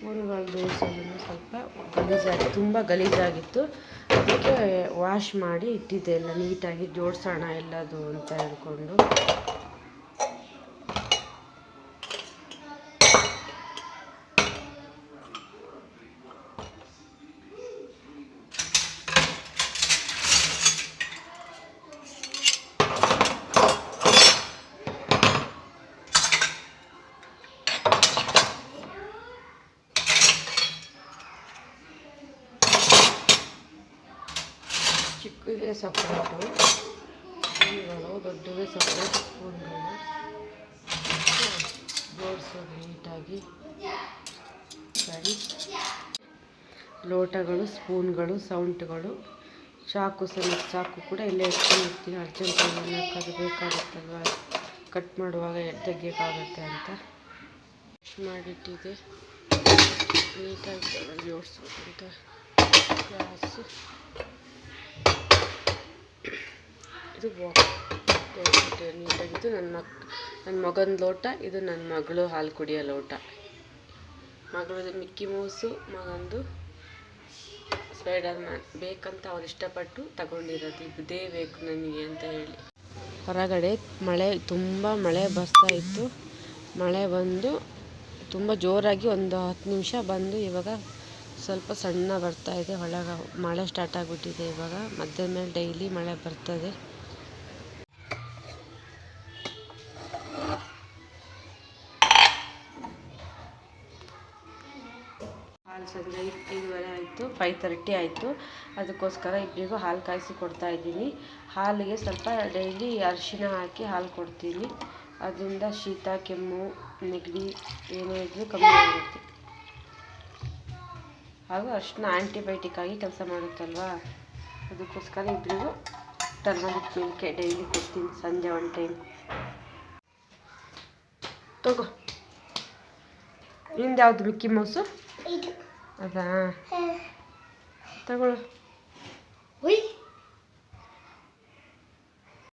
ಸ್ಪೂನ್ಗಳು ಬೇಯಿಸೋದನ್ನು ಸ್ವಲ್ಪ ಗಲೀಜಾಗಿ ತುಂಬ ಗಲೀಜಾಗಿತ್ತು, ಅದಕ್ಕೆ ವಾಶ್ ಮಾಡಿ ಇಟ್ಟಿದ್ದೆ ಎಲ್ಲ ನೀಟಾಗಿ ಜೋಡಿಸೋಣ ಎಲ್ಲದು ಅಂತ ಹೇಳ್ಕೊಂಡು. ಚಿಕ್ಕಗೆ ಸಪ್ರೇಟು ಸ್ಪೂನ್ಗಳು, ದೊಡ್ಡಗೆ ಸಪ್ರೇಟ್ ಸ್ಪೂನ್ಗಳು ಜೋಡಿಸೋದು ನೀಟಾಗಿ. ಸರಿ, ಲೋಟಗಳು, ಸ್ಪೂನ್ಗಳು, ಸೌಂಟ್ಗಳು, ಚಾಕು ಸಮೇತ ಚಾಕು ಕೂಡ ಇಲ್ಲೇ ಇಟ್ಕೊಂಡಿರ್ತೀನಿ. ಅರ್ಜೆಂಟನ್ನು ಕರಿಬೇಕಾಗುತ್ತಲ್ವ, ಕಟ್ ಮಾಡುವಾಗ ತೆಗಿಯೋಕ್ಕಾಗತ್ತೆ ಅಂತ ಮಾಡಿಟ್ಟಿದೆ. ನೀಟಾಗಿ ಜೋಡಿಸೋದು ಅಂತ. ಗ್ಯಾಸು ಇದು ನೀಟಾಗಿದ್ದು ನನ್ನ ಮಗನ ಲೋಟ, ಇದು ನನ್ನ ಮಗಳು ಹಾಲು ಕುಡಿಯೋ ಲೋಟ. ಮಗಳದು ಮಿಕ್ಕಿ ಮೌಸು, ಮಗಂದು ಸ್ಪೈಡರ್ ಮ್ಯಾನ್ ಬೇಕಂತ ಅವ್ರು ಇಷ್ಟಪಟ್ಟು ತಗೊಂಡಿರೋದು. ಇದೇ ಬೇಕು ನನಗೆ ಅಂತ ಹೇಳಿ. ಹೊರಗಡೆ ತುಂಬ ಮಳೆ ಬರ್ತಾ ಇತ್ತು. ಮಳೆ ಬಂದು ತುಂಬ ಜೋರಾಗಿ ಒಂದು 10 ನಿಮಿಷ ಬಂದು ಇವಾಗ ಸ್ವಲ್ಪ ಸಣ್ಣ ಬರ್ತಾಯಿದೆ. ಒಳಗೆ ಮಳೆ ಸ್ಟಾರ್ಟ್ ಆಗಿಬಿಟ್ಟಿದೆ. ಇವಾಗ ಮಧ್ಯಾಹ್ನ ಮೇಲೆ ಡೈಲಿ ಮಳೆ ಬರ್ತದೆ. ಹಾಲು ಸಂಜೆ 5:30 ಆಯಿತು, 5:30 ಆಯಿತು. ಅದಕ್ಕೋಸ್ಕರ ಇಬ್ಬರಿಗೂ ಹಾಲು ಕಾಯಿಸಿ ಕೊಡ್ತಾ ಇದ್ದೀನಿ. ಹಾಲಿಗೆ ಸ್ವಲ್ಪ ಡೈಲಿ ಅರಿಶಿನ ಹಾಕಿ ಹಾಲು ಕೊಡ್ತೀನಿ. ಅದರಿಂದ ಶೀತ, ಕೆಮ್ಮು, ನೆಗಡಿ ಏನೇ ಇದ್ದರೂ ಕಮ್ಮಿ ಆಗುತ್ತೆ. ಹಾಗೂ ಅರಿಶಿನ ಆ್ಯಂಟಿಬಯೋಟಿಕ್ ಆಗಿ ಕೆಲಸ ಮಾಡುತ್ತಲ್ವ, ಅದಕ್ಕೋಸ್ಕರ ಇಬ್ಬರಿಗೂ ಟರ್ಮರಿಕ್ ಮಿಲ್ಕೆ ಡೈಲಿ ಕೊಡ್ತೀನಿ ಸಂಜೆ 1 ಟೈಮ್. ತಗೋ, ನಿಂದು ಯಾವುದು ಮಿಕ್ಕಿ ಮೌಸು? ಅದಾ, ತಗೊಳ್ಳು.